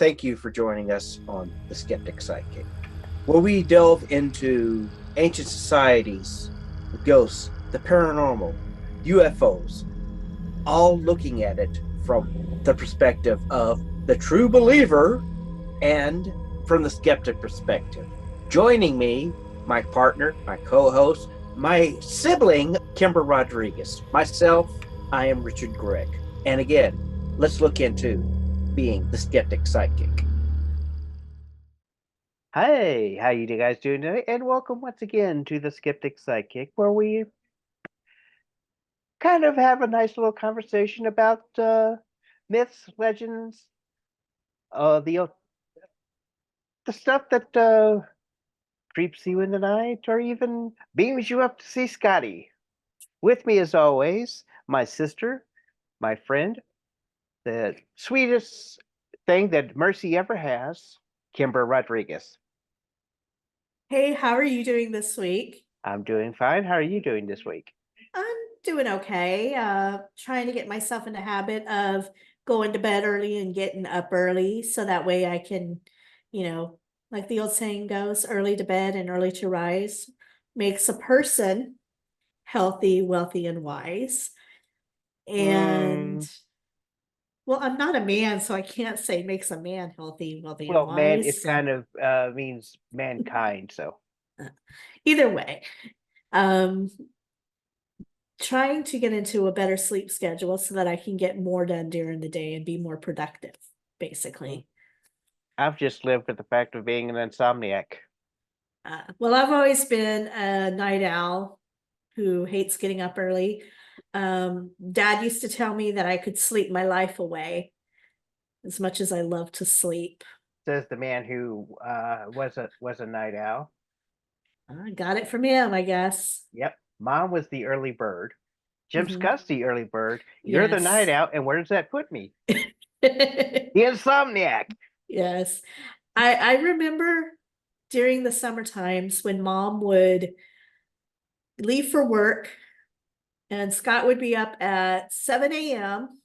thank you for joining us on The Skeptic Psychic, where we delve into ancient societies, the ghosts, the paranormal, UFOs, all looking at it from the perspective of the true believer and from the skeptic perspective. Joining me, my partner, my co host, my sibling, Kimber Rodriguez. Myself, I am Richard Gregg. And again, let's look into being the skeptic psychic. Hey, how you guys doing today? And welcome once again to the Skeptic Sidekick, where we kind of have a nice little conversation about myths, legends, the stuff that creeps you in the night, or even beams you up to see Scotty. With me, as always, my sister, my friend, the sweetest thing that Mercy ever has, Kimber Rodriguez. Hey, how are you doing this week? I'm doing fine. How are you doing this week? I'm doing okay. Trying to get myself in the habit of going to bed early and getting up early so that way I can, like the old saying goes, early to bed and early to rise makes a person healthy, wealthy, and wise. And Mm, well, I'm not a man, so I can't say makes a man healthy, wealthy, and Well, man, it wise. kind of means mankind. So, Either way, um, trying to get into a better sleep schedule so that I can get more done during the day and be more productive, basically. I've just lived with the fact of being an insomniac. Well, I've always been a night owl who hates getting up early. Dad used to tell me that I could sleep my life away as much as I love to sleep. Says the man who was a night owl. I got it from him, I guess. Yep, Mom was the early bird. Jim Mhm. Scott's the early bird. You're the night Yes. owl, and where does that put me? The insomniac. Yes. I remember during the summer times when Mom would leave for work and Scott would be up at 7 a.m.,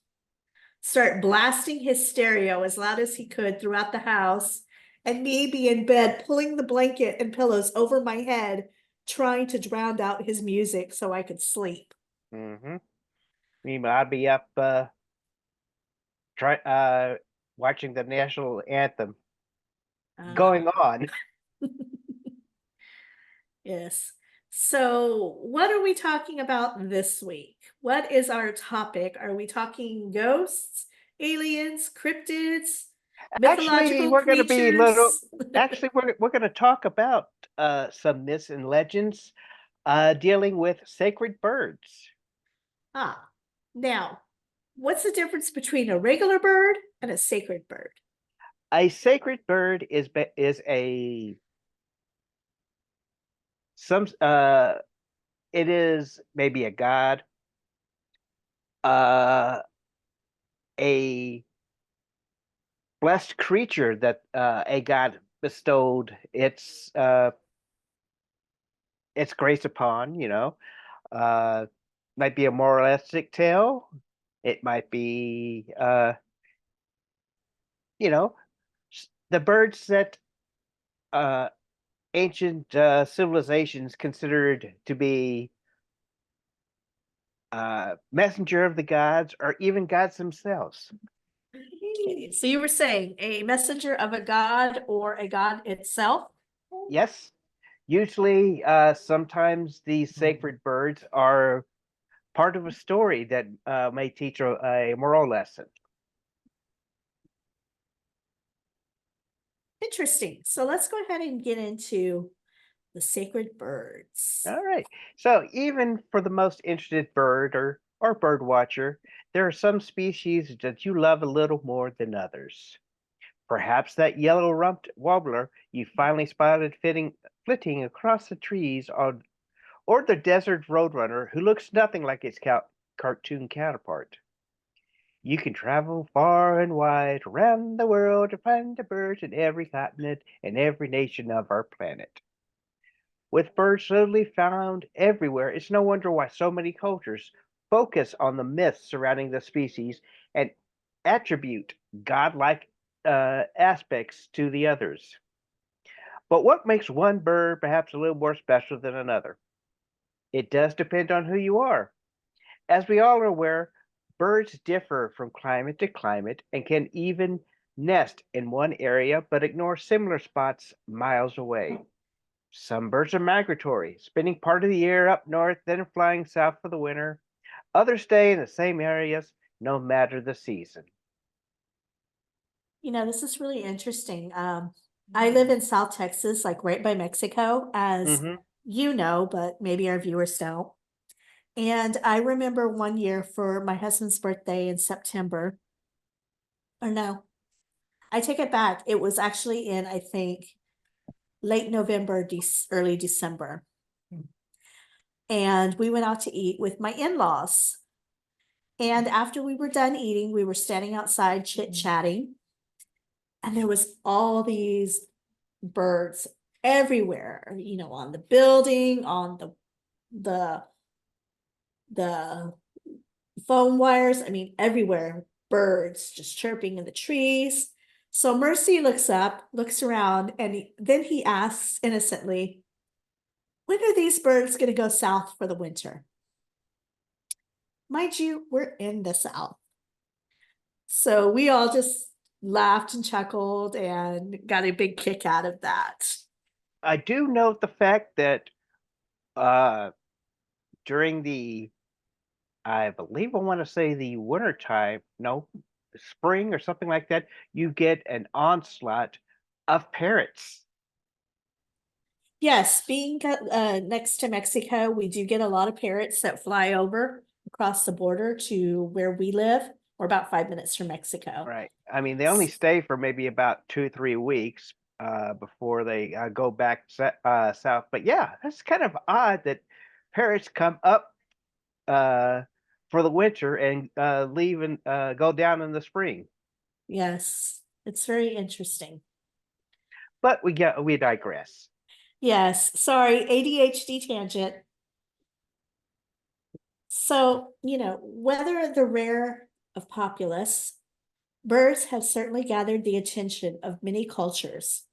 start blasting his stereo as loud as he could throughout the house, and me be in bed pulling the blanket and pillows over my head, trying to drown out his music so I could sleep. Mm-hmm. Meanwhile, I'd be up try watching the national anthem going Uh, on. yes. So, what are we talking about this week? What is our topic? Are we talking ghosts, aliens, cryptids, Actually, mythological we're going to be little. creatures? Actually, we're going to talk about some myths and legends dealing with sacred birds. Ah, now, what's the difference between a regular bird and a sacred bird? A sacred bird is a some it is maybe a god, uh, a blessed creature that a god bestowed its grace upon. Uh, might be a moralistic tale. It might be you know the birds that uh, ancient civilizations considered to be messenger of the gods or even gods themselves. So you were saying a messenger of a god or a god itself? Yes, usually sometimes these sacred birds are part of a story that may teach a moral lesson. Interesting. So let's go ahead and get into the sacred birds. All right. So even for the most interested bird or bird watcher, there are some species that you love a little more than others. Perhaps that yellow-rumped warbler you finally spotted flitting across the trees or the desert roadrunner who looks nothing like its cartoon counterpart. You can travel far and wide around the world to find the birds in every continent and every nation of our planet. With birds literally found everywhere, it's no wonder why so many cultures focus on the myths surrounding the species and attribute godlike aspects to the others. But what makes one bird perhaps a little more special than another? It does depend on who you are. As we all are aware, birds differ from climate to climate and can even nest in one area but ignore similar spots miles away. Some birds are migratory, spending part of the year up north, then flying south for the winter. Others stay in the same areas no matter the season. This is really interesting. I live in South Texas, like right by Mexico, as Mhm. you know, but maybe our viewers don't. And I remember one year for my husband's birthday in September, or no, I take it back. It was actually in, I think, late November, early December. And we went out to eat with my in-laws. And after we were done eating, we were standing outside chit-chatting. And there was all these birds everywhere, on the building, on the phone wires. I mean, everywhere, birds just chirping in the trees. So Mercy looks up, looks around, and then he asks innocently, when are these birds going to go south for the winter? Mind you, we're in the South. So we all just laughed and chuckled and got a big kick out of that. I do note the fact that uh, during I believe I want to say the winter time, no, spring or something like that, you get an onslaught of parrots. Yes, being next to Mexico, we do get a lot of parrots that fly over across the border to where we live. We're about 5 minutes from Mexico. Right. I mean, they only stay for maybe about 2-3 weeks before they go back south. But yeah, that's kind of odd that parrots come up for the winter and leave and go down in the spring. Yes, it's very interesting. But we digress. Yes, sorry, ADHD tangent. So, whether the rare of populace, birds have certainly gathered the attention of many cultures.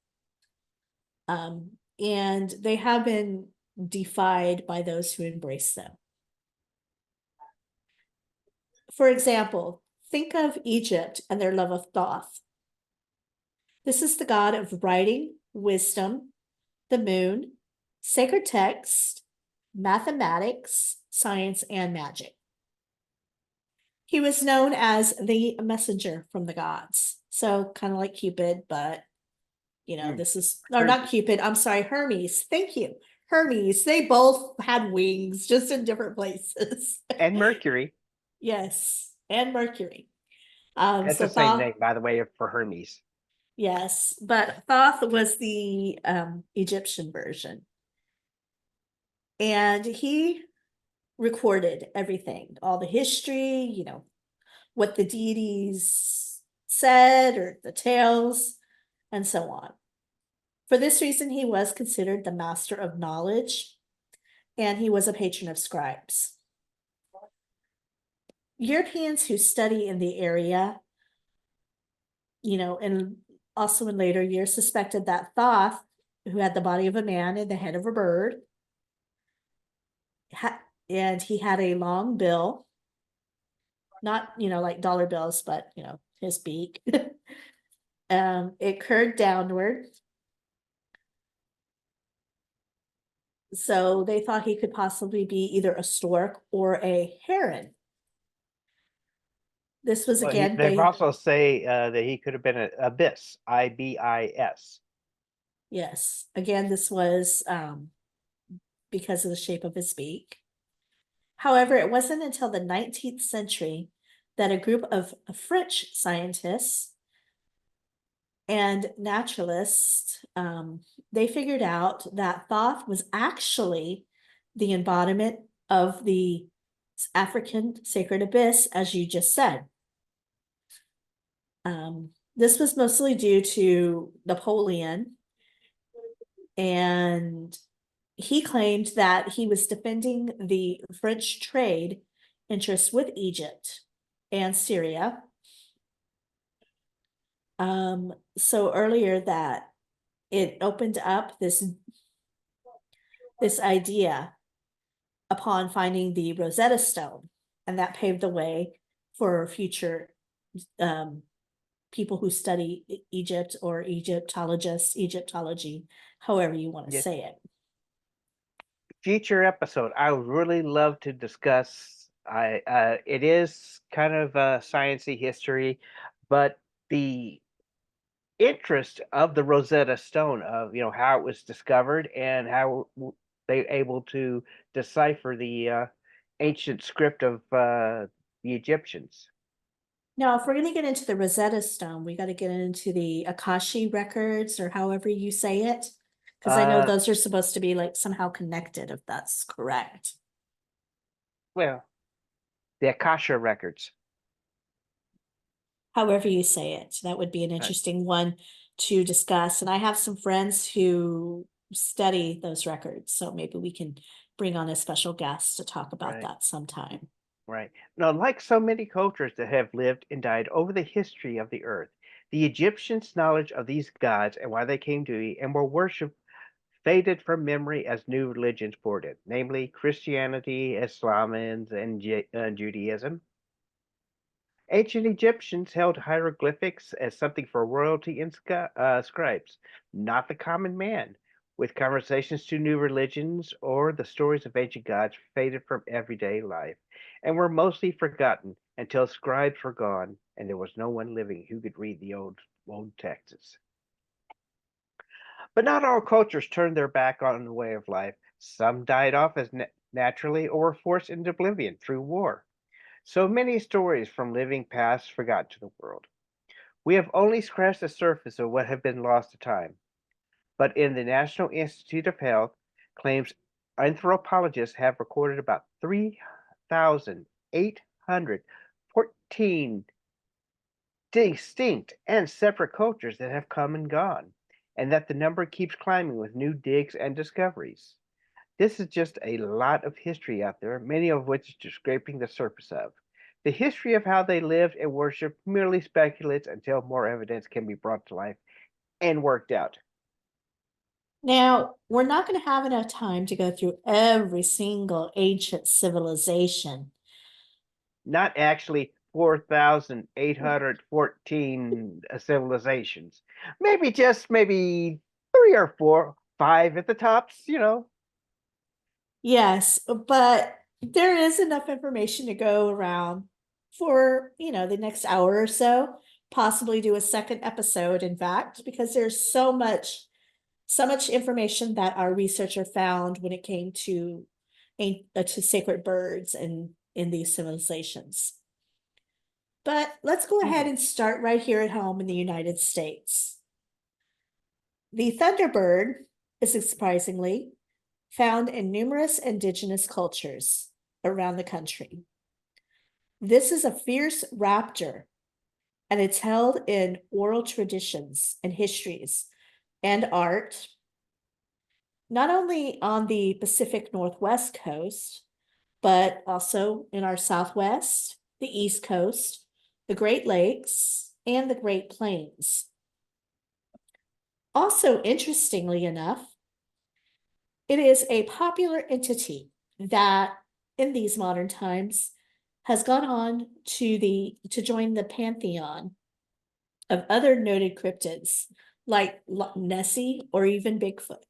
And they have been defied by those who embrace them. For example, think of Egypt and their love of Thoth. This is the god of writing, wisdom, the moon, sacred text, mathematics, science, and magic. He was known as the messenger from the gods. So kind of like Cupid, but this is, or not Cupid, I'm sorry, Hermes. Thank you. Hermes. They both had wings, just in different places. And Mercury. Yes, and Mercury. That's So the same Thoth, name, by the way, for Hermes. yes, but Thoth was the Egyptian version. And he recorded everything, all the history, what the deities said or the tales, and so on. For this reason, he was considered the master of knowledge, and he was a patron of scribes. Europeans who study in the area, and also in later years suspected that Thoth, who had the body of a man and the head of a bird, and he had a long bill, not, like dollar bills, but, his beak. It curved downward. So they thought he could possibly be either a stork or a heron. This was again. They also say that he could have been an ibis, IBIS. Yes, again, this was because of the shape of his beak. However, it wasn't until the 19th century that a group of French scientists and naturalists, they figured out that Thoth was actually the embodiment of the African sacred abyss, as you just said. This was mostly due to Napoleon, and he claimed that he was defending the French trade interests with Egypt and Syria. So earlier that it opened up this idea upon finding the Rosetta Stone, and that paved the way for future people who study Egypt or Egyptologists, Egyptology, however you want to Yes. say it. Future episode, I would really love to discuss. It is kind of sciencey history, but the interest of the Rosetta Stone, of how it was discovered and how they able to decipher the ancient script of the Egyptians. Now, if we're going to get into the Rosetta Stone, we got to get into the Akashi records, or however you say it, because I know Uh, those are supposed to be like somehow connected, if that's correct. well, the Akasha records. However you say it, that would be an Right. interesting one to discuss. And I have some friends who study those records, so maybe we can bring on a special guest to talk about Right. that sometime. Right. Now, like so many cultures that have lived and died over the history of the earth, the Egyptians' knowledge of these gods and why they came to be and were worshipped faded from memory as new religions poured in, namely Christianity, Islam, and Judaism. Ancient Egyptians held hieroglyphics as something for royalty and scribes, not the common man. With conversations to new religions or the stories of ancient gods faded from everyday life and were mostly forgotten until scribes were gone and there was no one living who could read the old texts. But not all cultures turned their back on the way of life. Some died off as naturally or were forced into oblivion through war. So many stories from living past forgotten to the world. We have only scratched the surface of what have been lost to time. But in the National Institute of Health claims anthropologists have recorded about 3,814 distinct and separate cultures that have come and gone, and that the number keeps climbing with new digs and discoveries. This is just a lot of history out there, many of which is just scraping the surface of. The history of how they lived and worshiped merely speculates until more evidence can be brought to life and worked out. Now, we're not going to have enough time to go through every single ancient civilization. Not actually 4,814 civilizations. Maybe just maybe 3 or 4, 5 at the tops. Yes, but there is enough information to go around for, the next hour or so, possibly do a second episode, in fact, because there's so much information that our researcher found when it came to sacred birds and in these civilizations. But let's go ahead and start right here at home in the United States. The thunderbird is surprisingly found in numerous indigenous cultures around the country. This is a fierce raptor, and it's held in oral traditions and histories and art, not only on the Pacific Northwest coast, but also in our Southwest, the East Coast, the Great Lakes, and the Great Plains. Also, interestingly enough, it is a popular entity that in these modern times has gone on to join the pantheon of other noted cryptids like Nessie or even Bigfoot.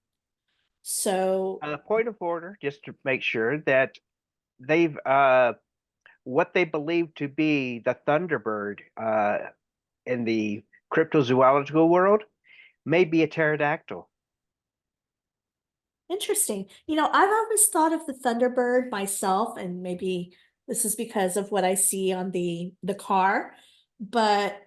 So, Point of order, just to make sure that they've what they believe to be the Thunderbird in the cryptozoological world may be a pterodactyl. interesting. I've always thought of the Thunderbird myself, and maybe this is because of what I see on the car, but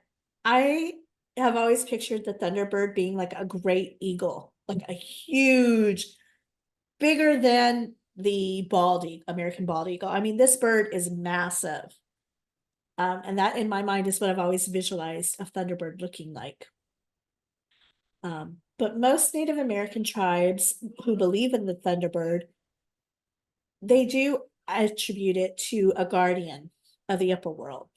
I have always pictured the Thunderbird being like a great eagle, like a huge, bigger than the American bald eagle. I mean, this bird is massive. And that in my mind is what I've always visualized a Thunderbird looking like. But most Native American tribes who believe in the Thunderbird, they do attribute it to a guardian of the upper world.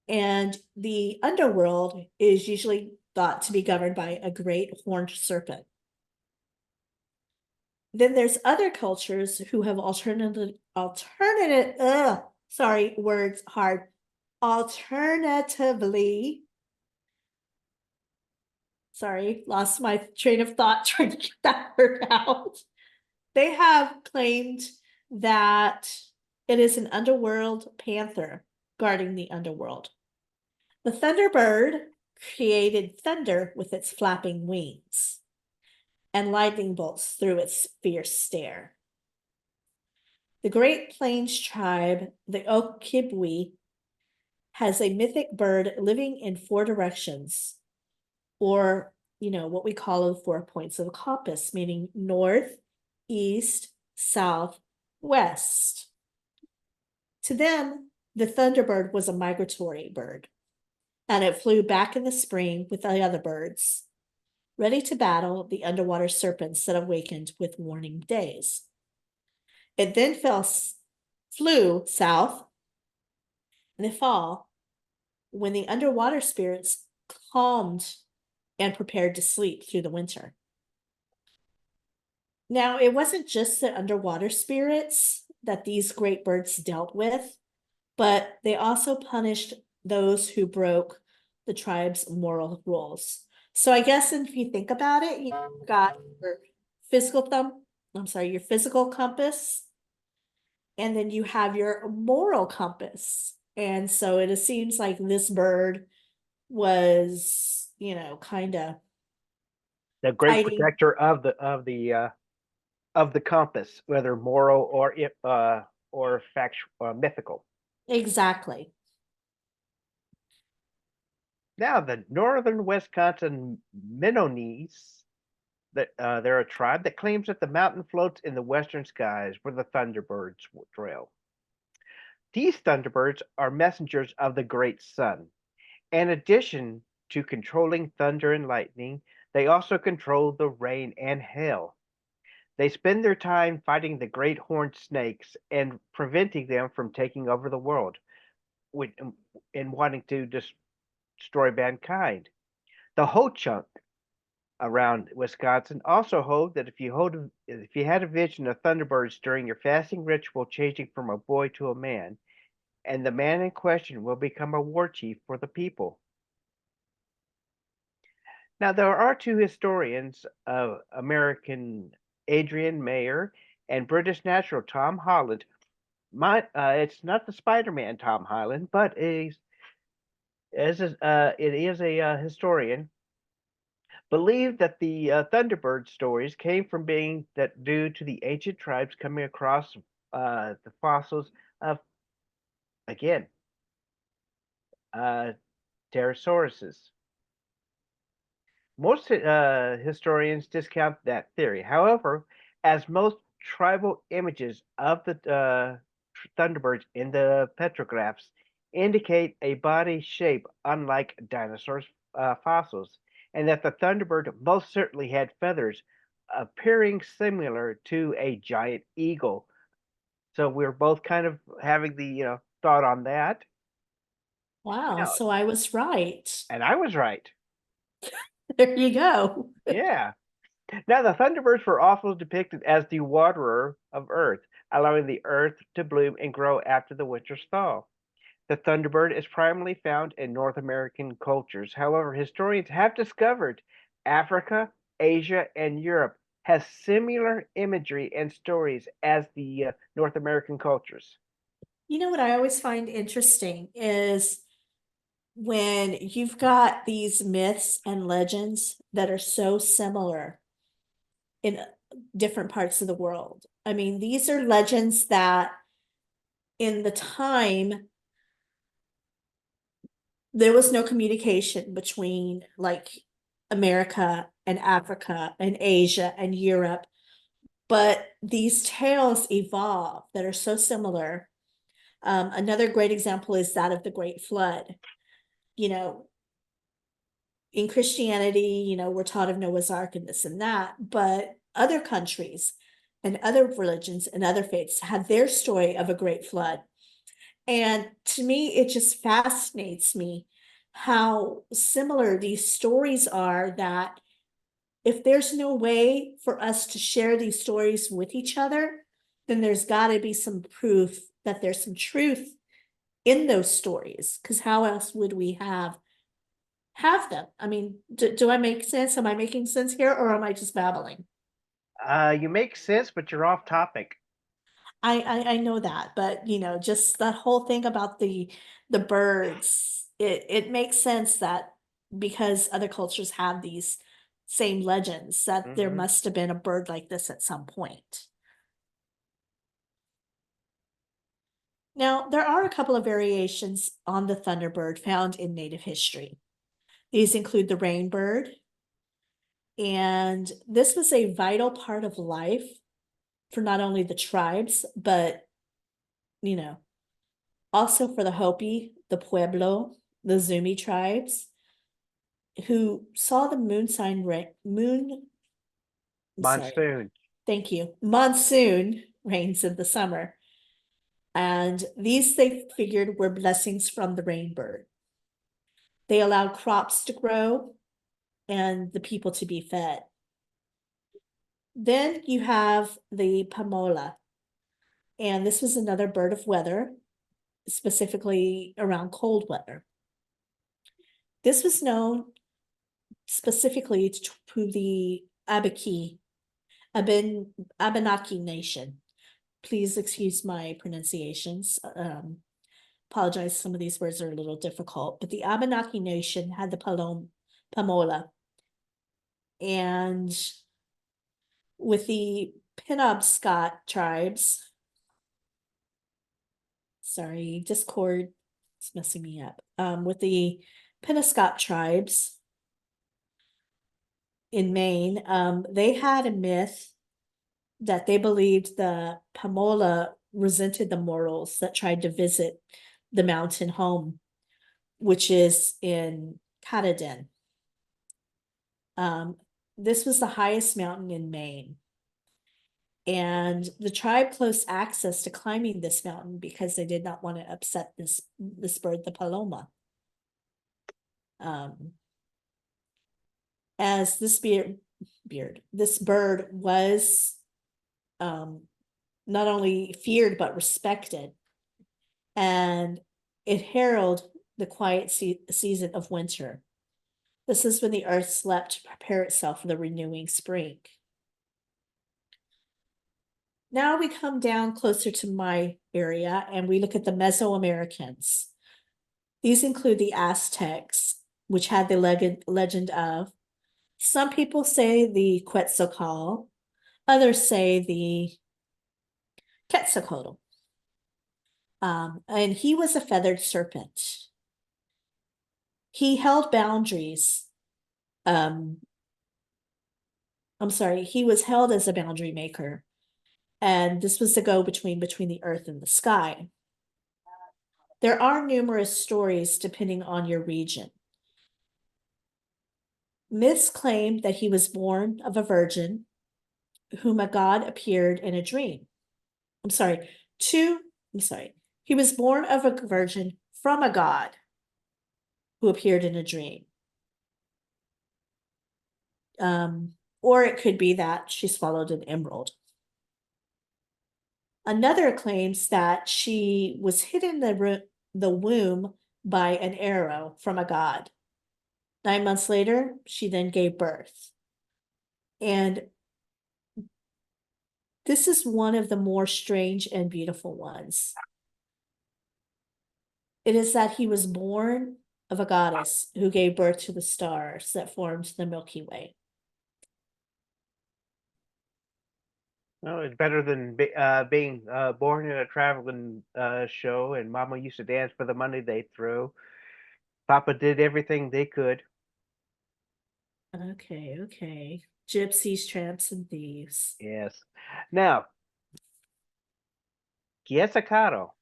And the underworld is usually thought to be governed by a great horned serpent. Then there's other cultures who have alternatively, sorry, lost my train of thought trying to get that word out. They have claimed that it is an underworld panther guarding the underworld. The Thunderbird created thunder with its flapping wings and lightning bolts through its fierce stare. The Great Plains tribe, the Ojibwe, has a mythic bird living in 4 directions, or, what we call the 4 points of a compass, meaning north, east, south, west. To them, the Thunderbird was a migratory bird, and it flew back in the spring with the other birds, ready to battle the underwater serpents that awakened with warning days. It then flew south in the fall when the underwater spirits calmed and prepared to sleep through the winter. Now, it wasn't just the underwater spirits that these great birds dealt with, but they also punished those who broke the tribe's moral rules. So I guess if you think about it, you've got your your physical compass, and then you have your moral compass. And so it seems like this bird was, kind of The great fighting. protector of the compass, whether moral or factual or mythical. Exactly. Now, the northern Wisconsin Menominee, they're a tribe that claims that the mountain floats in the western skies where the Thunderbirds dwell. These Thunderbirds are messengers of the great sun. In addition to controlling thunder and lightning, they also control the rain and hail. They spend their time fighting the great horned snakes and preventing them from taking over the world and wanting to destroy mankind. The Ho-Chunk around Wisconsin also hold that if you had a vision of thunderbirds during your fasting ritual changing from a boy to a man, and the man in question will become a war chief for the people. Now, there are 2 historians, American Adrian Mayer and British natural Tom Holland. It's not the Spider-Man Tom Holland, but it is a historian. Believe that the Thunderbird stories came from being that due to the ancient tribes coming across the fossils of, again, pterosauruses. Most historians discount that theory. However, as most tribal images of the Thunderbirds in the petrographs indicate a body shape unlike dinosaurs' fossils, and that the Thunderbird most certainly had feathers appearing similar to a giant eagle. So we're both kind of having the thought on that. Wow, Now, so I was right. and I was right. There you go. Yeah. Now, the Thunderbirds were often depicted as the waterer of Earth, allowing the Earth to bloom and grow after the winter's thaw. The Thunderbird is primarily found in North American cultures. However, historians have discovered Africa, Asia, and Europe has similar imagery and stories as the North American cultures. You know what I always find interesting is when you've got these myths and legends that are so similar in different parts of the world. I mean, these are legends that in the time there was no communication between like America and Africa and Asia and Europe, but these tales evolve that are so similar. Another great example is that of the Great Flood. In Christianity, we're taught of Noah's Ark and this and that, but other countries and other religions and other faiths had their story of a great flood. And to me, it just fascinates me how similar these stories are, that if there's no way for us to share these stories with each other, then there's got to be some proof that there's some truth in those stories. Because how else would we have them? I mean, do I make sense? Am I making sense here, or am I just babbling? You make sense, but you're off topic. I know that, but just that whole thing about the birds, it makes sense that because other cultures have these same legends, that there Hmm. must have been a bird like this at some point. Now, there are a couple of variations on the thunderbird found in native history. These include the rainbird, and this was a vital part of life for not only the tribes, but you know, also for the Hopi, the Pueblo, the Zuni tribes, who saw the I'm sorry, Monsoon. thank you, monsoon rains in the summer. And these they figured were blessings from the rainbird. They allowed crops to grow and the people to be fed. Then you have the Pamola, and this was another bird of weather, specifically around cold weather. This was known specifically to the Abenaki Nation. Please excuse my pronunciations. Apologize, some of these words are a little difficult, but the Abenaki Nation had the Pamola. And with the Penobscot tribes, sorry, Discord is messing me up. With the Penobscot tribes in Maine, they had a myth that they believed the Pamola resented the mortals that tried to visit the mountain home, which is in Katahdin. This was the highest mountain in Maine. And the tribe closed access to climbing this mountain because they did not want to upset this bird, the paloma. As this this bird was not only feared but respected, and it heralded the quiet season of winter. This is when the earth slept to prepare itself for the renewing spring. Now we come down closer to my area and we look at the Mesoamericans. These include the Aztecs, which had the legend of, some people say the Quetzalcoatl, others say the Quetzalcoatl. And he was a feathered serpent. He held boundaries. I'm sorry, he was held as a boundary maker. And this was the go between the earth and the sky. There are numerous stories depending on your region. Myths claim that he was born of a virgin whom a god appeared in a dream. I'm sorry, he was born of a virgin from a god who appeared in a dream. Or it could be that she swallowed an emerald. Another claims that she was hit in the womb by an arrow from a god. 9 months later, she then gave birth. And this is one of the more strange and beautiful ones. It is that he was born of a goddess who gave birth to the stars that formed the Milky Way. Well, it's better than being born in a traveling show, and Mama used to dance for the money they threw. Papa did everything they could. Okay. Gypsies, tramps, and thieves. Yes. Now, Quetzalcoatl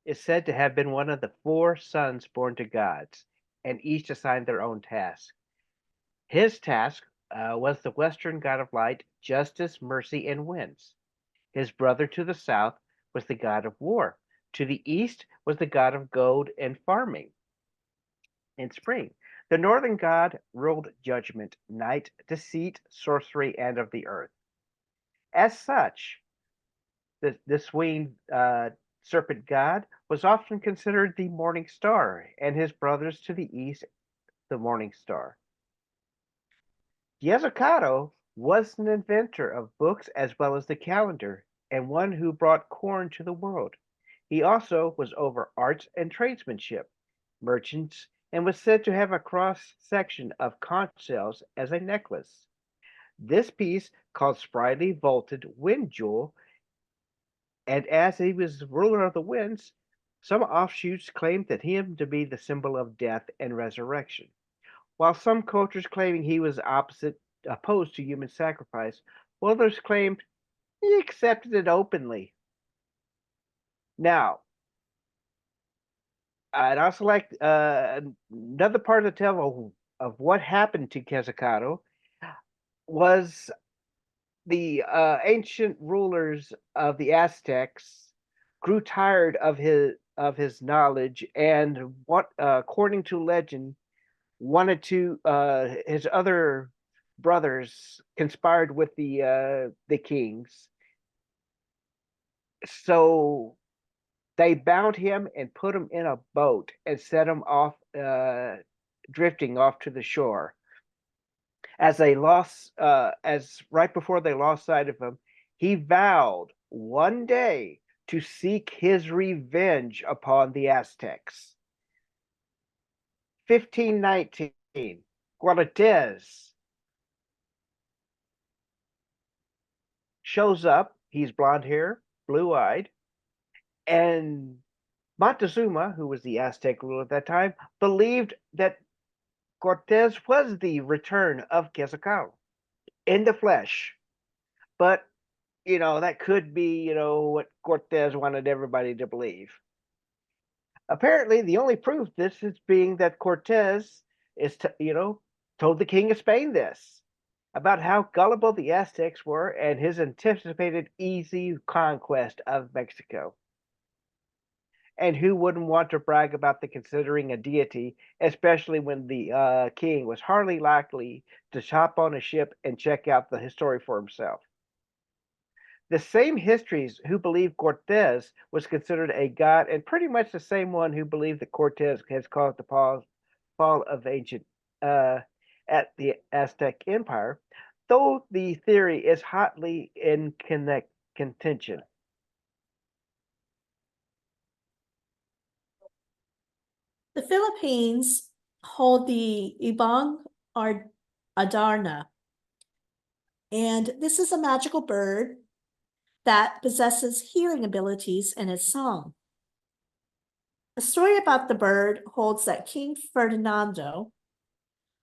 is said to have been one of the four sons born to gods, and each assigned their own task. His task was the western god of light, justice, mercy, and winds. His brother to the south was the god of war, To the east was the god of gold and farming in spring. The northern god ruled judgment, night, deceit, sorcery, and of the earth. As such, this winged serpent god was often considered the morning star, and his brothers to the east, the morning star. Quetzalcoatl was an inventor of books as well as the calendar, and one who brought corn to the world. He also was over arts and tradesmanship, merchants, and was said to have a cross section of conch shells as a necklace. This piece, called Sprightly Vaulted Wind Jewel, and as he was ruler of the winds, some offshoots claimed that him to be the symbol of death and resurrection, while some cultures claiming he was opposed to human sacrifice, while others claimed he accepted it openly. Now, I'd also like another part of the tale of what happened to Quetzalcoatl was the ancient rulers of the Aztecs grew tired of his knowledge, and what, according to legend, wanted to his other brothers conspired with the kings, so they bound him and put him in a boat and set him off, drifting off to the shore. As right before they lost sight of him, he vowed one day to seek his revenge upon the Aztecs. 1519, Cortez shows up. He's blonde hair, blue eyed, and Montezuma, who was the Aztec ruler at that time, believed that Cortez was the return of Quetzalcoatl in the flesh. But, that could be, what Cortez wanted everybody to believe. Apparently, the only proof this is being that Cortez is, told the king of Spain this about how gullible the Aztecs were and his anticipated easy conquest of Mexico. And who wouldn't want to brag about the considering a deity, especially when the king was hardly likely to hop on a ship and check out the story for himself? The same histories who believe Cortez was considered a god, and pretty much the same one who believed that Cortez has caused the fall of ancient at the Aztec Empire, though the theory is hotly in contention. The Philippines hold the Ibang Adarna, and this is a magical bird that possesses healing abilities in its song. A story about the bird holds that King Ferdinando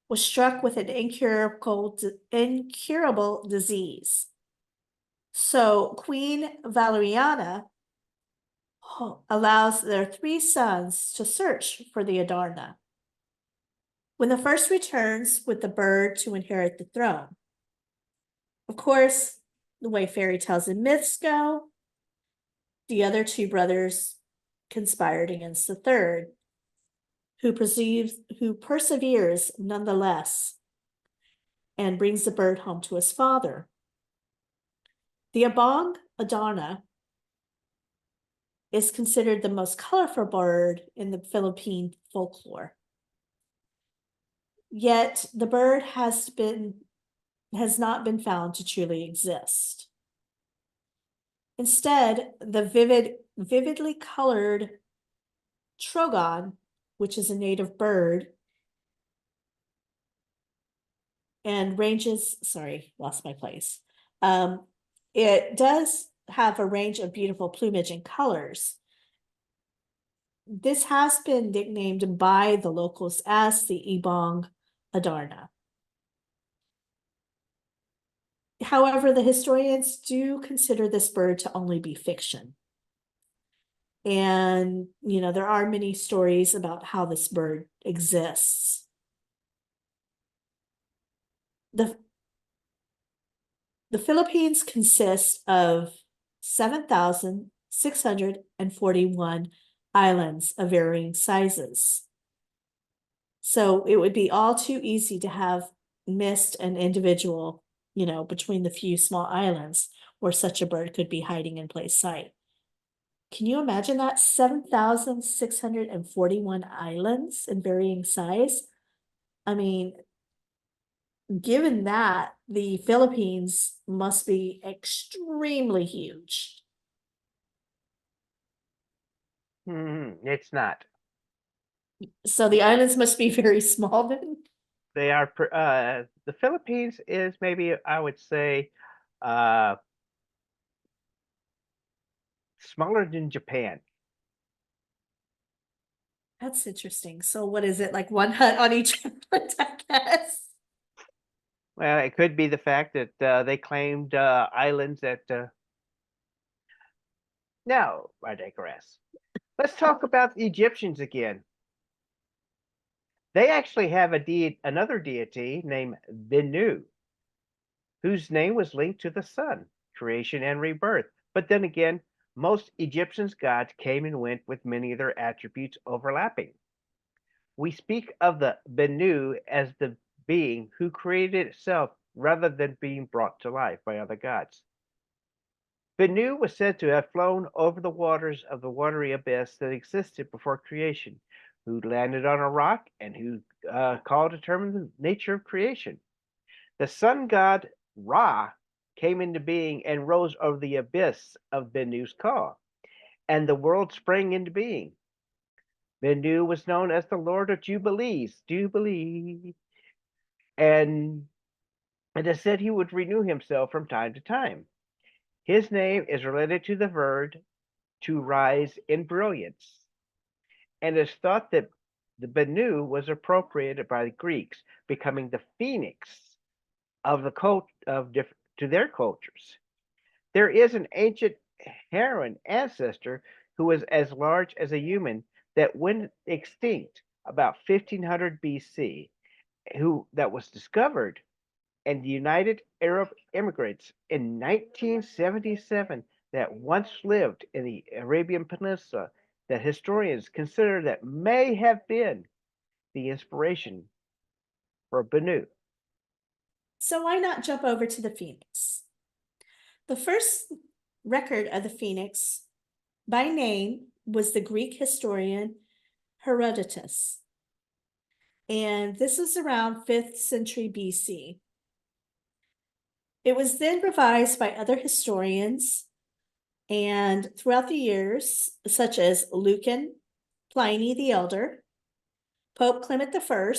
was struck with an incurable disease. So Queen Valeriana allows their 3 sons to search for the Adarna. When the first returns with the bird to inherit the throne. Of course, the way fairy tales and myths go, the other 2 brothers conspired against the third, who perseveres nonetheless and brings the bird home to his father. The Ibang Adarna is considered the most colorful bird in the Philippine folklore. Yet the bird has not been found to truly exist. Instead, the vividly colored trogon, which is a native bird, and ranges, lost my place. It does have a range of beautiful plumage and colors. This has been nicknamed by the locals as the Ibang Adarna. However, the historians do consider this bird to only be fiction. And, there are many stories about how this bird exists. The Philippines consists of 7,000 641 islands of varying sizes. So it would be all too easy to have missed an individual, between the few small islands where such a bird could be hiding in plain sight. Can you imagine that? 7,641 islands in varying size. I mean, given that, the Philippines must be extremely huge. It's not. So the islands must be very small then? They are the Philippines is maybe, I would say, smaller than Japan. That's interesting. So what is it, like one hut on each island, I guess? Well, it could be the fact that they claimed islands that. No, I digress. Let's talk about the Egyptians again. They actually have another deity named Bennu, whose name was linked to the sun, creation and rebirth. But then again, most Egyptians' gods came and went with many of their attributes overlapping. We speak of the Bennu as the being who created itself rather than being brought to life by other gods. Bennu was said to have flown over the waters of the watery abyss that existed before creation, who landed on a rock and who called to determine the nature of creation. The sun god Ra came into being and rose over the abyss of Bennu's call, and the world sprang into being. Bennu was known as the Lord of Jubilees, Jubilee, and it is said he would renew himself from time to time. His name is related to the verb to rise in brilliance, and it is thought that the Bennu was appropriated by the Greeks, becoming the phoenix of to their cultures. There is an ancient heron ancestor who was as large as a human that went extinct about 1500 BC, that was discovered and the United Arab Emirates in 1977 that once lived in the Arabian Peninsula that historians consider that may have been the inspiration for Bennu. So why not jump over to the Phoenix? The first record of the Phoenix by name was the Greek historian Herodotus. And this is around 5th century BC. It was then revised by other historians and throughout the years, such as Lucan, Pliny the Elder, Pope Clement I,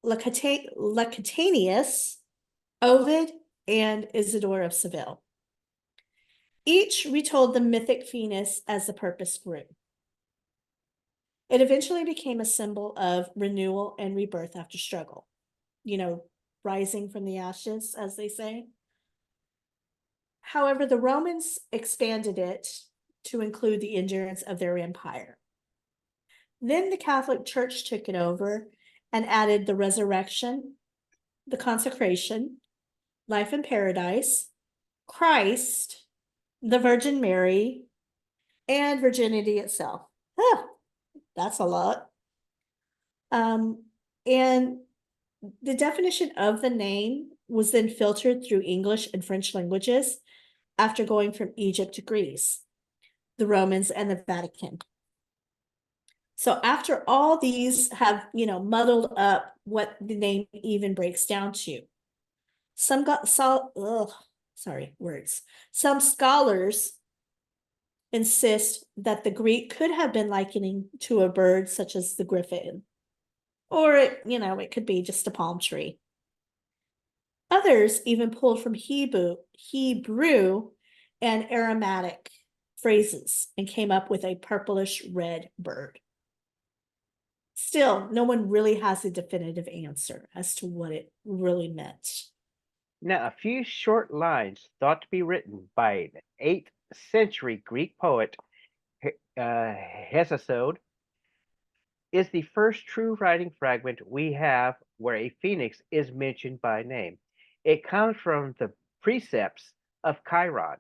Lactantius, Ovid, and Isidore of Seville. Each retold the mythic Phoenix as the purpose grew. It eventually became a symbol of renewal and rebirth after struggle, rising from the ashes, as they say. However, the Romans expanded it to include the endurance of their empire. Then the Catholic Church took it over and added the resurrection, the consecration, life in paradise, Christ, the Virgin Mary, and virginity itself. That's a lot. And the definition of the name was then filtered through English and French languages after going from Egypt to Greece, the Romans, and the Vatican. So after all these have, muddled up what the name even breaks down to, some scholars insist that the Greek could have been likening to a bird such as the griffin, or it could be just a palm tree. Others even pulled from Hebrew and Aramaic phrases and came up with a purplish red bird. Still, no one really has a definitive answer as to what it really meant. Now, a few short lines thought to be written by an 8th century Greek poet, Hesiod, is the first true writing fragment we have where a phoenix is mentioned by name. It comes from the precepts of Chiron,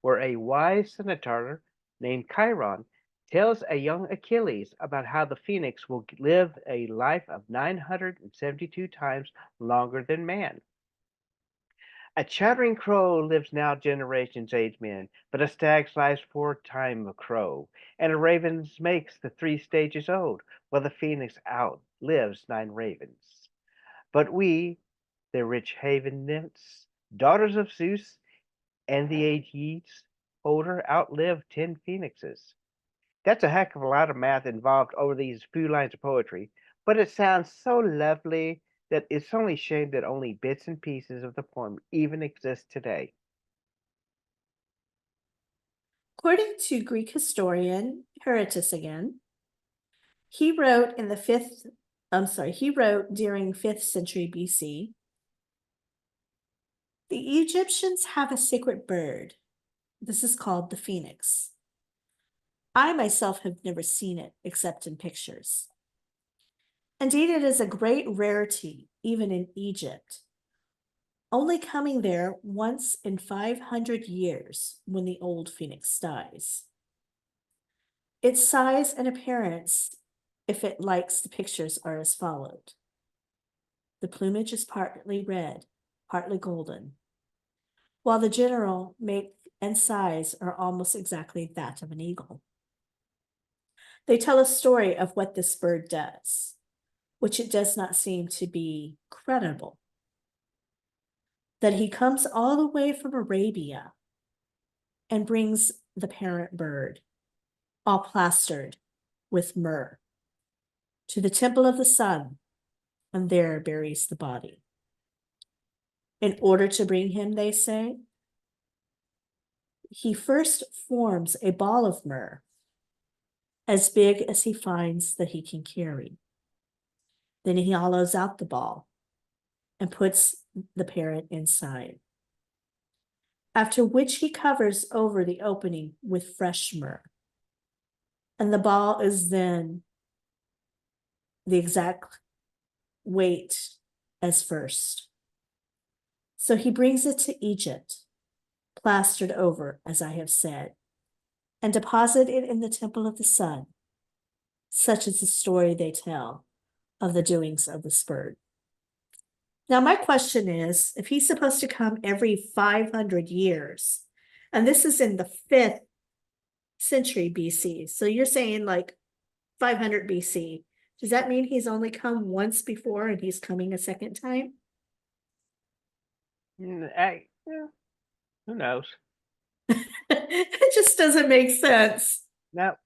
where a wise senator named Chiron tells a young Achilles about how the phoenix will live a life of 972 times longer than man. A chattering crow lives now generations age men, but a stag's lives for time a crow, and a raven makes the 3 stages old, while the phoenix outlives 9 ravens. But we, the rich haven nymphs, daughters of Zeus, and the Aegees holder outlive 10 phoenixes. That's a heck of a lot of math involved over these few lines of poetry, but it sounds so lovely that it's only shame that only bits and pieces of the poem even exist today. According to Greek historian Herodotus again, he wrote during 5th century BC. The Egyptians have a sacred bird. This is called the phoenix. I myself have never seen it except in pictures. Indeed, it is a great rarity, even in Egypt, only coming there once in 500 years when the old phoenix dies. Its size and appearance, if it likes the pictures, are as followed. The plumage is partly red, partly golden, while the general make and size are almost exactly that of an eagle. They tell a story of what this bird does, which it does not seem to be credible. That he comes all the way from Arabia and brings the parent bird, all plastered with myrrh, to the temple of the sun, and there buries the body. In order to bring him, they say, he first forms a ball of myrrh, as big as he finds that he can carry. Then he hollows out the ball and puts the parent inside, after which he covers over the opening with fresh myrrh. And the ball is then the exact weight as first. So he brings it to Egypt, plastered over, as I have said, and deposit it in the temple of the sun. Such is the story they tell of the doings of this bird. Now, my question is, if he's supposed to come every 500 years, and this is in the 5th century BC, so you're saying like 500 BC, does that mean he's only come once before and he's coming a second time? Who knows? It just doesn't make sense. Now,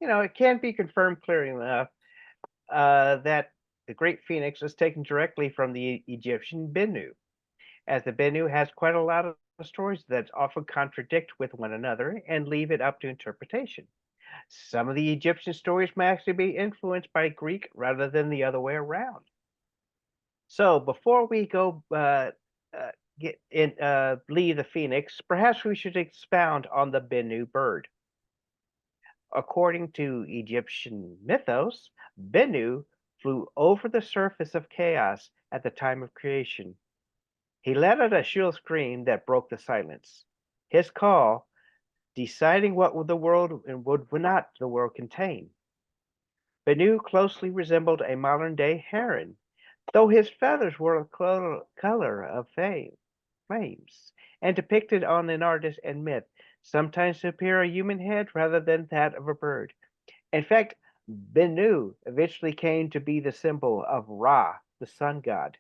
it can't be confirmed clearly enough that the Great Phoenix was taken directly from the Egyptian Bennu, as the Bennu has quite a lot of stories that often contradict with one another and leave it up to interpretation. Some of the Egyptian stories may actually be influenced by Greek rather than the other way around. So before we go leave the phoenix, perhaps we should expound on the Bennu bird. According to Egyptian mythos, Bennu flew over the surface of chaos at the time of creation. He let out a shrill scream that broke the silence. His call, deciding what the world and would not the world contain. Bennu closely resembled a modern-day heron, though his feathers were the color of flames, and depicted on an artist and myth, sometimes to appear a human head rather than that of a bird. In fact, Bennu eventually came to be the symbol of Ra, the sun god.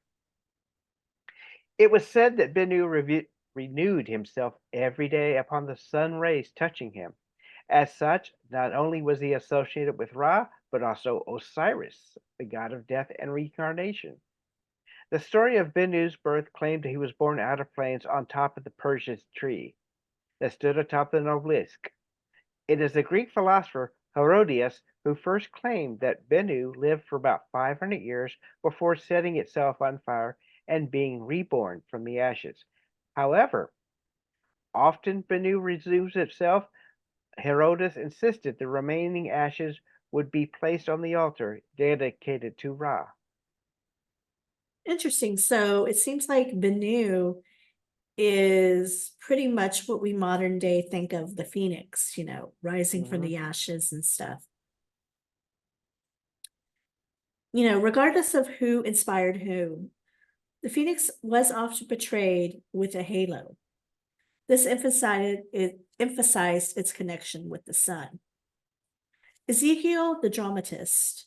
It was said that Bennu renewed himself every day upon the sun rays touching him. As such, not only was he associated with Ra, but also Osiris, the god of death and reincarnation. The story of Bennu's birth claimed that he was born out of flames on top of the Perseus tree that stood atop the obelisk. It is the Greek philosopher Herodotus who first claimed that Bennu lived for about 500 years before setting itself on fire and being reborn from the ashes. However, often Bennu resumes itself. Herodotus insisted the remaining ashes would be placed on the altar dedicated to Ra. Interesting. So it seems like Bennu is pretty much what we modern day think of the phoenix, rising from Mhm. the ashes and stuff. Regardless of who inspired whom, the phoenix was often portrayed with a halo. This emphasized its connection with the sun. Ezekiel, the dramatist,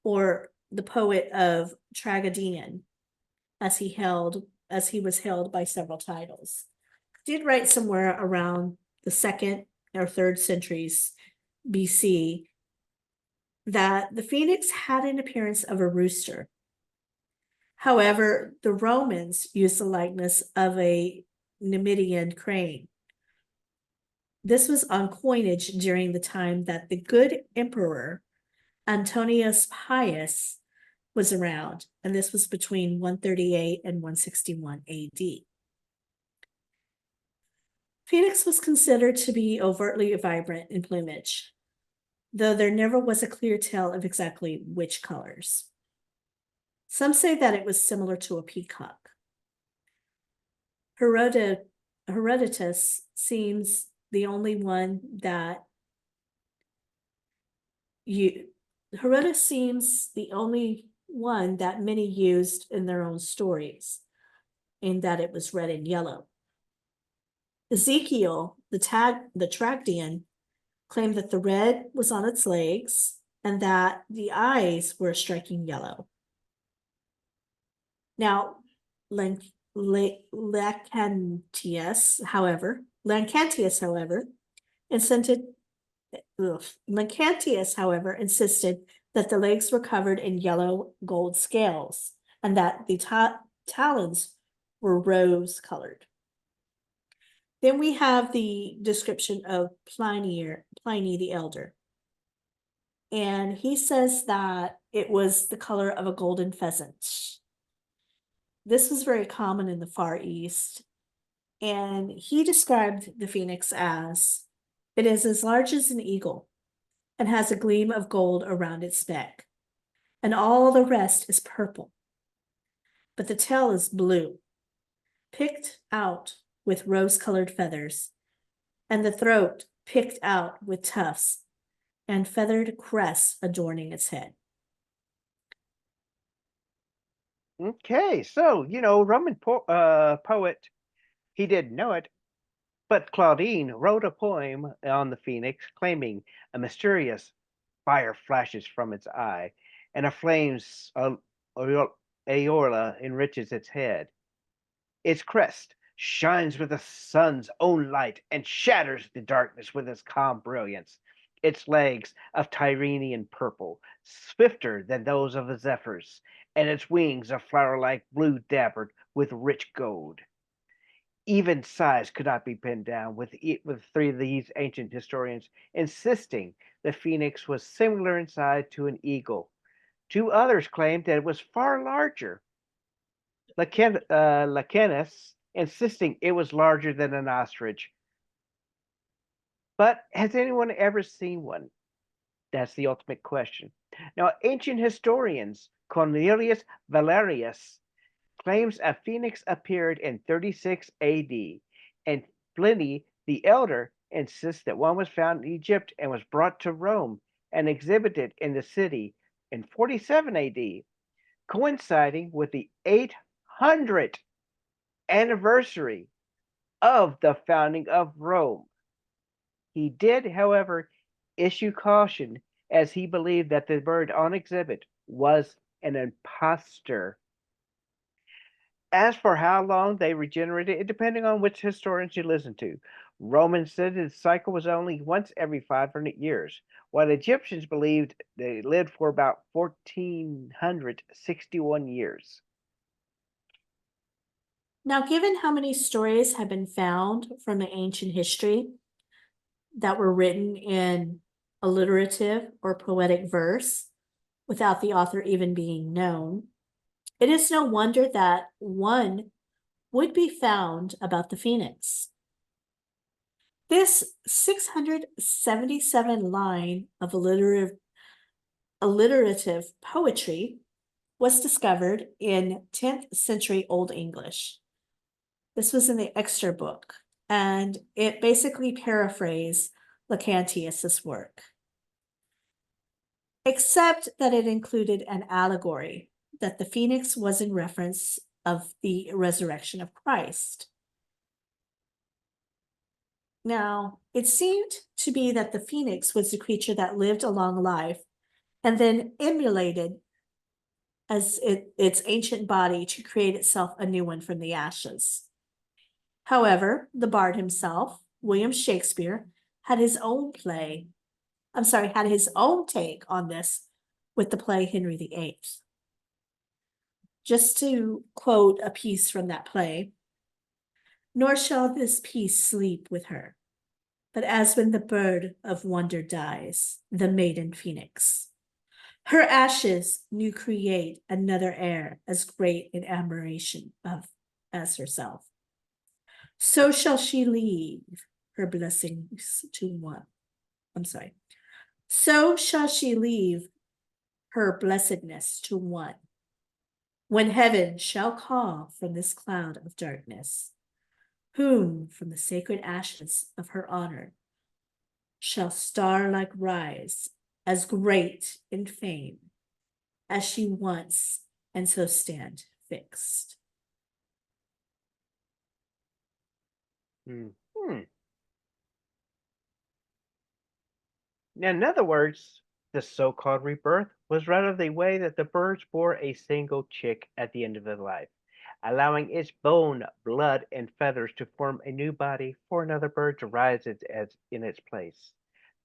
or the poet of Tragedian, as he was held by several titles, did write somewhere around the 2nd or 3rd centuries BC that the phoenix had an appearance of a rooster. However, the Romans used the likeness of a Numidian crane. This was on coinage during the time that the good emperor Antonius Pius was around, and this was between 138 and 161 AD. Phoenix was considered to be overtly vibrant in plumage, though there never was a clear tell of exactly which colors. Some say that it was similar to a peacock. Herodotus seems the only one that Herodotus seems the only one that many used in their own stories, in that it was red and yellow. Ezekiel, the Tragedian, claimed that the red was on its legs and that the eyes were a striking yellow. Now, Lactantius, however, insisted that the legs were covered in yellow gold scales and that the talons were rose-colored. Then we have the description of Pliny the Elder. And he says that it was the color of a golden pheasant. This was very common in the Far East. And he described the phoenix as, it is as large as an eagle and has a gleam of gold around its neck. And all the rest is purple. But the tail is blue, picked out with rose-colored feathers, and the throat picked out with tufts and feathered crests adorning its head. Okay, so Roman poet, he didn't know it, but Claudine wrote a poem on the phoenix, claiming a mysterious fire flashes from its eye, and a flame's aureola enriches its head. Its crest shines with the sun's own light and shatters the darkness with its calm brilliance. Its legs of Tyrrhenian purple, swifter than those of the zephyrs, and its wings of flower-like blue dabbled with rich gold. Even size could not be pinned down, with 3 of these ancient historians insisting the phoenix was similar in size to an eagle. 2 others claimed that it was far larger. Lacanus insisting it was larger than an ostrich. But has anyone ever seen one? That's the ultimate question. Now, ancient historians, Cornelius Valerius, claims a phoenix appeared in 36 AD, and Pliny the Elder insists that one was found in Egypt and was brought to Rome and exhibited in the city in 47 AD, coinciding with the 800th anniversary of the founding of Rome. He did, however, issue caution as he believed that the bird on exhibit was an impostor. As for how long they regenerated, it depended on which historians you listen to. Romans said the cycle was only once every 500 years, while Egyptians believed they lived for about 1461 years. Now, given how many stories have been found from the ancient history that were written in alliterative or poetic verse without the author even being known, it is no wonder that one would be found about the phoenix. This 677 line of alliterative poetry was discovered in 10th century Old English. This was in the Exeter book, and it basically paraphrased Lactantius's work, except that it included an allegory that the phoenix was in reference of the resurrection of Christ. Now, it seemed to be that the phoenix was the creature that lived a long life and then emulated as its ancient body to create itself a new one from the ashes. However, the bard himself, William Shakespeare, had his own take on this with the play Henry VIII. Just to quote a piece from that play, "Nor shall this peace sleep with her, but as when the bird of wonder dies, the maiden phoenix. Her ashes new create another air as great in admiration of as herself. So shall she leave her blessings to one. So shall she leave her blessedness to one. When heaven shall call from this cloud of darkness, whom from the sacred ashes of her honor shall star-like rise as great in fame as she once, and so stand fixed." In other words, the so-called rebirth was rather the way that the birds bore a single chick at the end of their life, allowing its bone, blood, and feathers to form a new body for another bird to rise as in its place.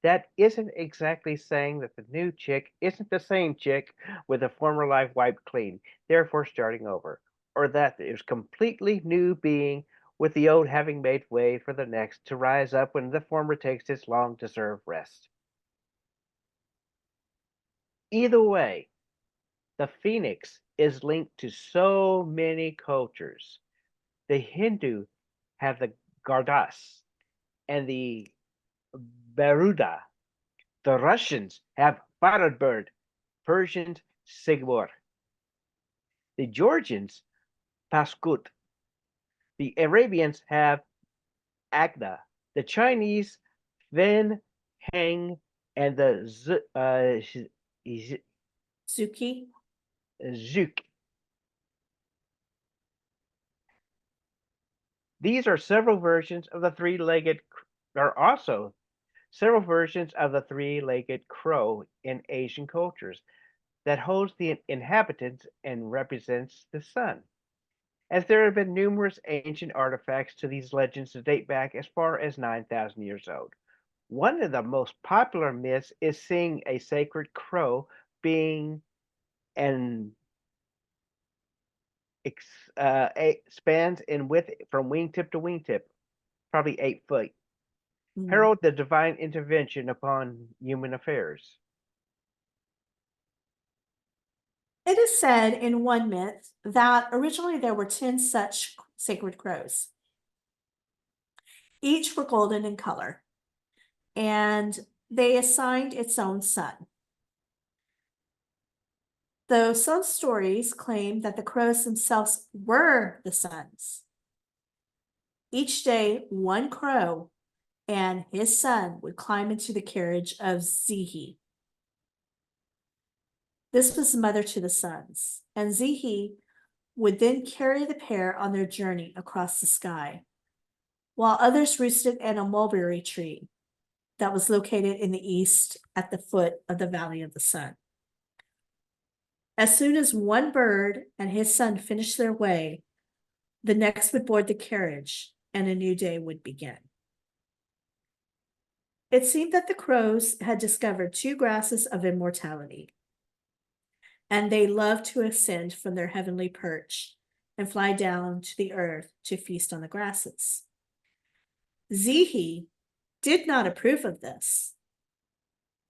That isn't exactly saying that the new chick isn't the same chick with the former life wiped clean, therefore starting over, or that there's completely new being with the old having made way for the next to rise up when the former takes its long-deserved rest. Either way, the phoenix is linked to so many cultures. The Hindu have the Gardas and the Beruda. The Russians have Firebird, Persians Sigbor. The Georgians Paskut. The Arabians have Agda. The Chinese Fen Heng and the Zuki? Zuk. These are several versions of the three-legged. There are also several versions of the three-legged crow in Asian cultures that holds the inhabitants and represents the sun. As there have been numerous ancient artifacts to these legends that date back as far as 9,000 years old. One of the most popular myths is seeing a sacred crow being an spans in width from wingtip to wingtip, probably 8 feet. Herald the divine intervention upon human affairs. It is said in one myth that originally there were 10 such sacred crows. Each were golden in color, and they assigned its own sun. Though some stories claim that the crows themselves were the suns. Each day, one crow and his son would climb into the carriage of Zihi. This was the mother to the sons, and Zihi would then carry the pair on their journey across the sky, while others roosted in a mulberry tree that was located in the east at the foot of the Valley of the Sun. As soon as one bird and his son finished their way, the next would board the carriage and a new day would begin. It seemed that the crows had discovered 2 grasses of immortality, and they loved to ascend from their heavenly perch and fly down to the earth to feast on the grasses. Zihi did not approve of this,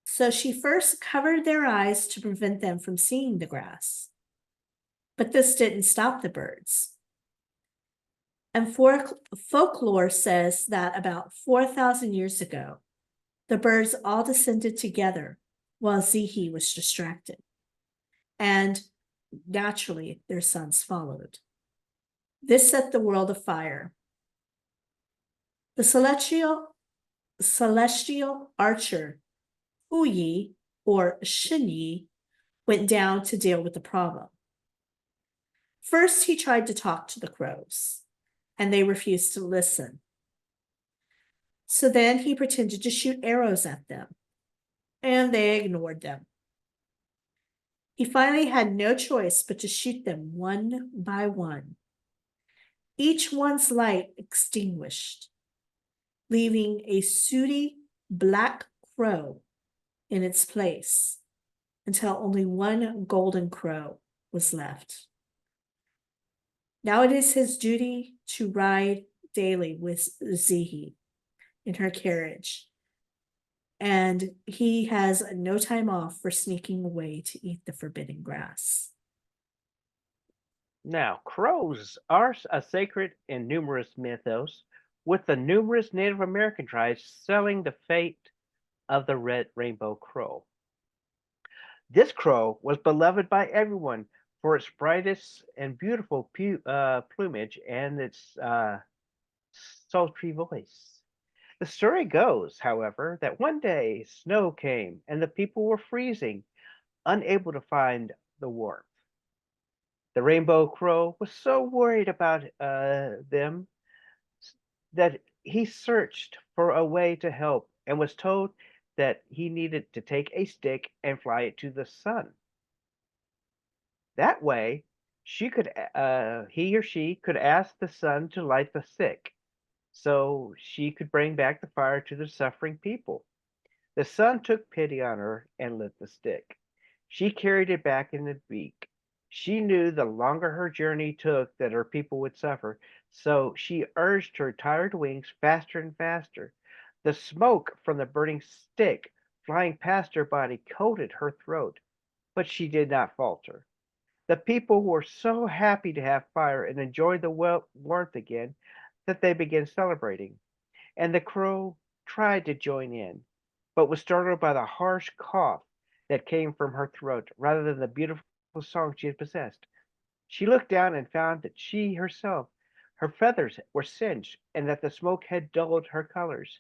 so she first covered their eyes to prevent them from seeing the grass. But this didn't stop the birds. And folklore says that about 4,000 years ago, the birds all descended together while Zihi was distracted. And naturally, their sons followed. This set the world afire. The celestial archer, Huyi or Shinyi, went down to deal with the problem. First, he tried to talk to the crows, and they refused to listen. So then he pretended to shoot arrows at them, and they ignored them. He finally had no choice but to shoot them one by one. Each one's light extinguished, leaving a sooty black crow in its place until only one golden crow was left. Now it is his duty to ride daily with Zihi in her carriage, and he has no time off for sneaking away to eat the forbidden grass. Now, crows are a sacred and numerous mythos, with the numerous Native American tribes selling the fate of the red rainbow crow. This crow was beloved by everyone for its brightest and beautiful plumage and its sultry voice. The story goes, however, that one day snow came and the people were freezing, unable to find the warmth. The rainbow crow was so worried about them that he searched for a way to help and was told that he needed to take a stick and fly it to the sun. That way, he or she could ask the sun to light the stick, so she could bring back the fire to the suffering people. The sun took pity on her and lit the stick. She carried it back in the beak. She knew the longer her journey took that her people would suffer, so she urged her tired wings faster and faster. The smoke from the burning stick flying past her body coated her throat, but she did not falter. The people were so happy to have fire and enjoy the warmth again that they began celebrating, and the crow tried to join in, but was startled by the harsh cough that came from her throat rather than the beautiful song she had possessed. She looked down and found that she herself, her feathers were singed, and that the smoke had dulled her colors.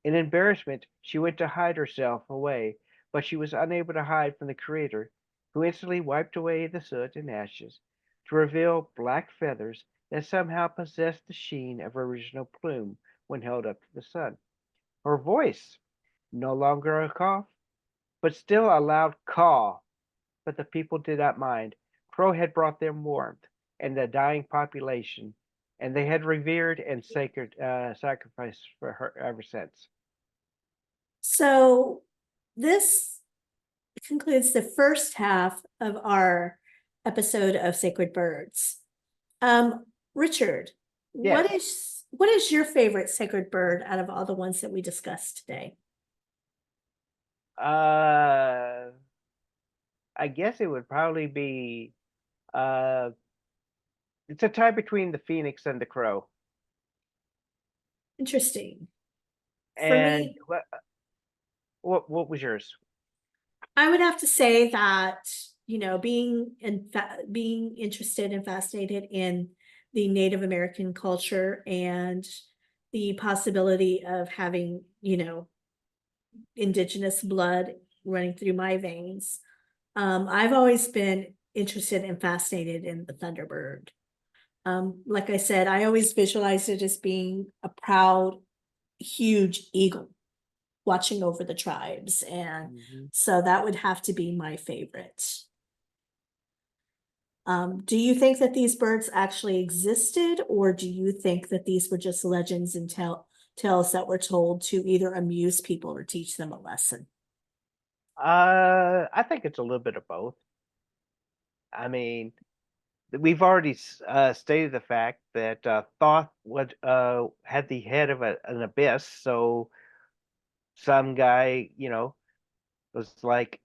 In embarrassment, she went to hide herself away, but she was unable to hide from the Creator, who instantly wiped away the soot and ashes to reveal black feathers that somehow possessed the sheen of her original plume when held up to the sun. Her voice, no longer a cough, but still a loud caw, but the people did not mind. Crow had brought them warmth and the dying population, and they had revered and sacrificed for her ever since. So this concludes the first half of our episode of Sacred Birds. Richard, Yes. what is your favorite sacred bird out of all the ones that we discussed today? I guess it would probably be uh, it's a tie between the phoenix and the crow. Interesting. For And me, what was yours? I would have to say that, being interested and fascinated in the Native American culture and the possibility of having, indigenous blood running through my veins. I've always been interested and fascinated in the Thunderbird. Like I said, I always visualized it as being a proud, huge eagle watching over the tribes. And so that would have to be my favorite. Do you think that these birds actually existed, or do you think that these were just legends and tales that were told to either amuse people or teach them a lesson? I think it's a little bit of both. I mean, we've already stated the fact that Thoth had the head of an abyss, so some guy, was like,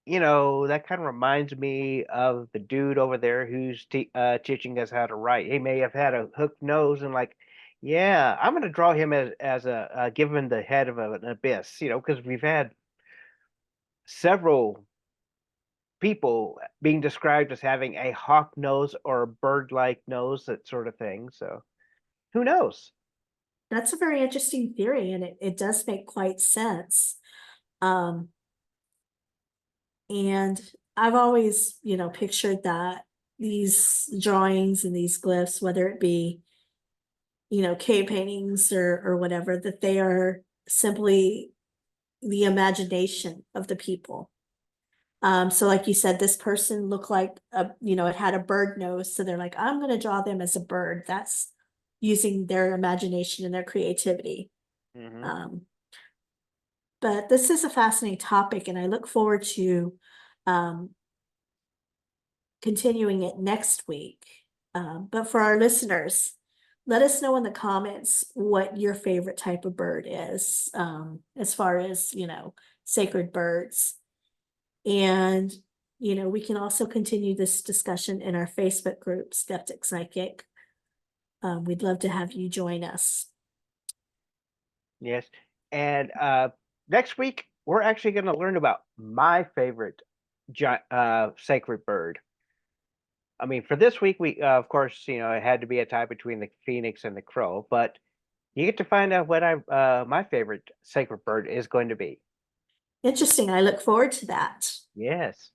that kind of reminds me of the dude over there who's teaching us how to write. He may have had a hooked nose and like, yeah, I'm going to draw him as a give him the head of an abyss, because we've had several people being described as having a hawk nose or a bird-like nose, that sort of thing. So who knows? That's a very interesting theory, and it does make quite sense. Um, and I've always, pictured that these drawings and these glyphs, whether it be, cave paintings or whatever, that they are simply the imagination of the people. So like you said, this person looked like it had a bird nose, so they're like, I'm gonna draw them as a bird. That's using their imagination and their creativity. Mhm. But this is a fascinating topic, and I look forward to continuing it next week. But for our listeners, let us know in the comments what your favorite type of bird is, as far as, sacred birds. And, we can also continue this discussion in our Facebook group, Skeptic Psychic. We'd love to have you join us. Yes. And next week, we're actually going to learn about my favorite sacred bird. I mean, for this week, we, of course, it had to be a tie between the phoenix and the crow, but you get to find out what my favorite sacred bird is going to be. Interesting. I look forward to that. Yes.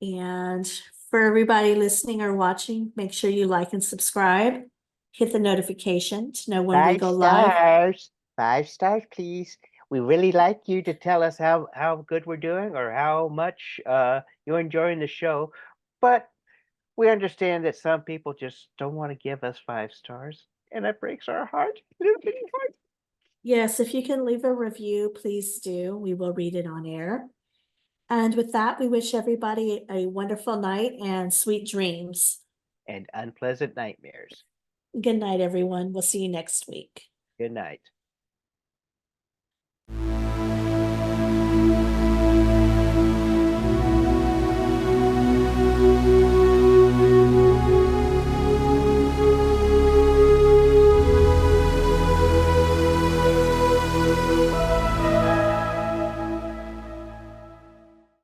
And for everybody listening or watching, make sure you like and subscribe. Hit the notification to know when we go live. 5 stars, please. We really like you to tell us how good we're doing or how much you're enjoying the show. But we understand that some people just don't want to give us 5 stars, and that breaks our heart. Little bitty heart. Yes, if you can leave a review, please do. We will read it on air. And with that, we wish everybody a wonderful night and sweet dreams. And unpleasant nightmares. Good night, everyone. We'll see you next week. Good night.